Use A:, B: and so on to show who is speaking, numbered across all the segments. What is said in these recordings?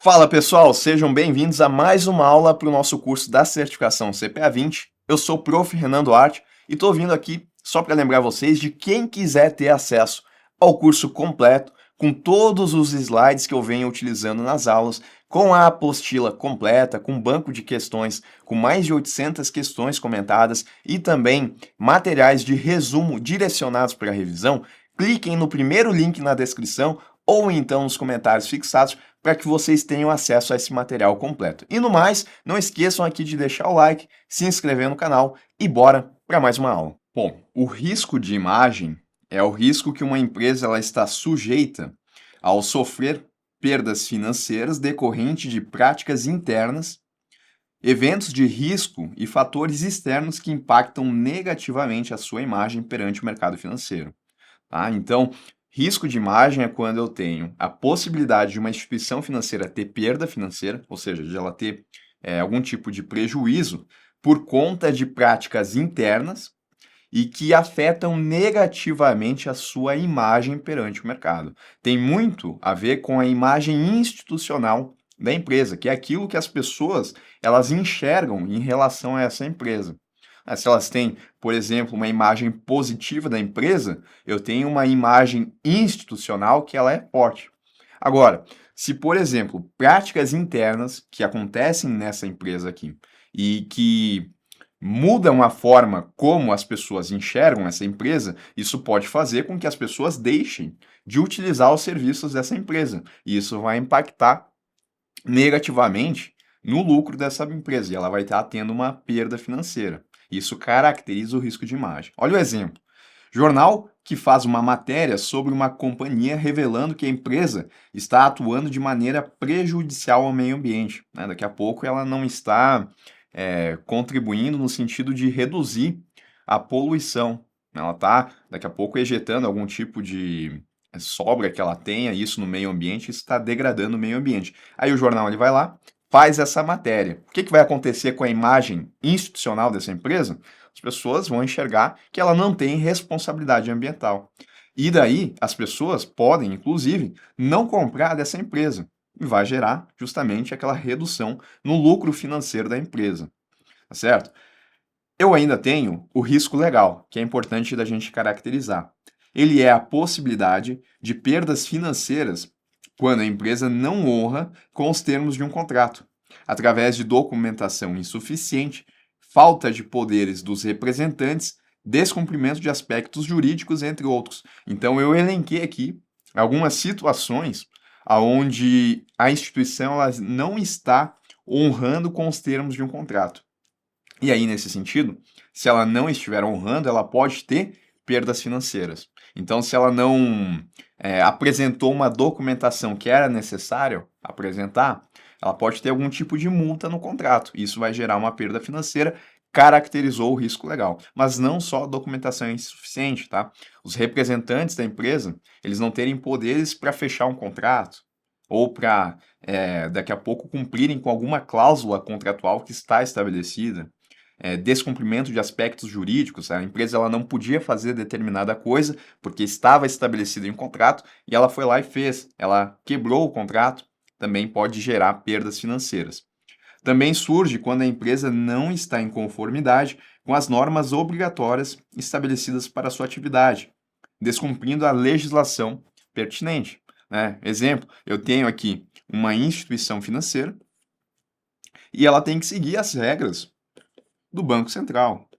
A: Fala pessoal, sejam bem-vindos a mais uma aula para o nosso curso da certificação CPA 20. Eu sou o Prof. Renan Duarte e estou vindo aqui só para lembrar vocês de quem quiser ter acesso ao curso completo, com todos os slides que eu venho utilizando nas aulas, com a apostila completa, com banco de questões, com mais de 800 questões comentadas e também materiais de resumo direcionados para a revisão, cliquem no primeiro link na descrição ou então nos comentários fixados para que vocês tenham acesso a esse material completo. E no mais, não esqueçam aqui de deixar o like, se inscrever no canal e bora para mais uma aula. Bom, o risco de imagem é o risco que uma empresa ela está sujeita ao sofrer perdas financeiras decorrentes de práticas internas, eventos de risco e fatores externos que impactam negativamente a sua imagem perante o mercado financeiro. Tá? Então, risco de imagem é quando eu tenho a possibilidade de uma instituição financeira ter perda financeira, ou seja, de ela ter algum tipo de prejuízo por conta de práticas internas e que afetam negativamente a sua imagem perante o mercado. Tem muito a ver com a imagem institucional da empresa, que é aquilo que as pessoas elas enxergam em relação a essa empresa. Se elas têm, por exemplo, uma imagem positiva da empresa, eu tenho uma imagem institucional que ela é forte. Agora, se, por exemplo, práticas internas que acontecem nessa empresa aqui e que mudam a forma como as pessoas enxergam essa empresa, isso pode fazer com que as pessoas deixem de utilizar os serviços dessa empresa. E isso vai impactar negativamente no lucro dessa empresa e ela vai estar tendo uma perda financeira. Isso caracteriza o risco de imagem. Olha o exemplo. Jornal que faz uma matéria sobre uma companhia revelando que a empresa está atuando de maneira prejudicial ao meio ambiente. Né? Daqui a pouco ela não está contribuindo no sentido de reduzir a poluição. Ela está, daqui a pouco, ejetando algum tipo de sobra que ela tenha, isso no meio ambiente, isso está degradando o meio ambiente. Aí o jornal ele vai lá, faz essa matéria. O que vai acontecer com a imagem institucional dessa empresa? As pessoas vão enxergar que ela não tem responsabilidade ambiental. E daí as pessoas podem, inclusive, não comprar dessa empresa. E vai gerar justamente aquela redução no lucro financeiro da empresa. Tá certo? Eu ainda tenho o risco legal, que é importante da gente caracterizar. Ele é a possibilidade de perdas financeiras quando a empresa não honra com os termos de um contrato, através de documentação insuficiente, falta de poderes dos representantes, descumprimento de aspectos jurídicos, entre outros. Então eu elenquei aqui algumas situações onde a instituição ela não está honrando com os termos de um contrato. E aí, nesse sentido, se ela não estiver honrando, ela pode ter perdas financeiras. Então, se ela não apresentou uma documentação que era necessário apresentar, ela pode ter algum tipo de multa no contrato. Isso vai gerar uma perda financeira, caracterizou o risco legal. Mas não só a documentação é insuficiente, tá? Os representantes da empresa, eles não terem poderes para fechar um contrato ou para, daqui a pouco, cumprirem com alguma cláusula contratual que está estabelecida. Descumprimento de aspectos jurídicos, a empresa ela não podia fazer determinada coisa porque estava estabelecido em contrato e ela foi lá e fez, ela quebrou o contrato, também pode gerar perdas financeiras. Também surge quando a empresa não está em conformidade com as normas obrigatórias estabelecidas para a sua atividade, descumprindo a legislação pertinente. Né? Exemplo, eu tenho aqui uma instituição financeira e ela tem que seguir as regras do Banco Central.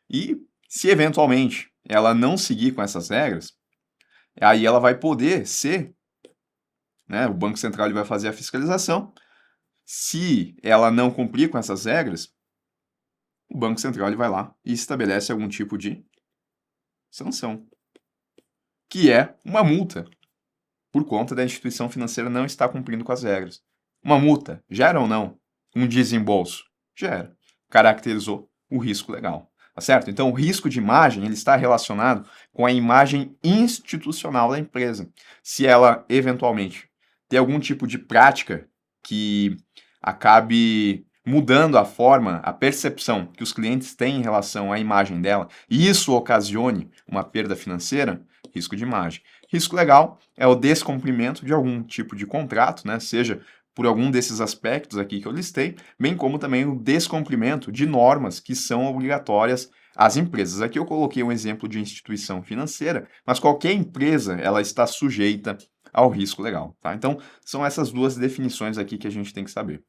A: E se eventualmente ela não seguir com essas regras, aí ela vai poder ser, né, o Banco Central ele vai fazer a fiscalização. Se ela não cumprir com essas regras, o Banco Central ele vai lá e estabelece algum tipo de sanção, que é uma multa, por conta da instituição financeira não estar cumprindo com as regras. Uma multa gera ou não um desembolso? Gera. Caracterizou o risco legal. Tá certo? Então, o risco de imagem ele está relacionado com a imagem institucional da empresa. Se ela, eventualmente, ter algum tipo de prática que acabe mudando a forma, a percepção que os clientes têm em relação à imagem dela, e isso ocasione uma perda financeira, risco de imagem. Risco legal é o descumprimento de algum tipo de contrato, né, seja por algum desses aspectos aqui que eu listei, bem como também o descumprimento de normas que são obrigatórias às empresas. Aqui eu coloquei um exemplo de instituição financeira, mas qualquer empresa ela está sujeita ao risco legal, tá? Então, são essas duas definições aqui que a gente tem que saber.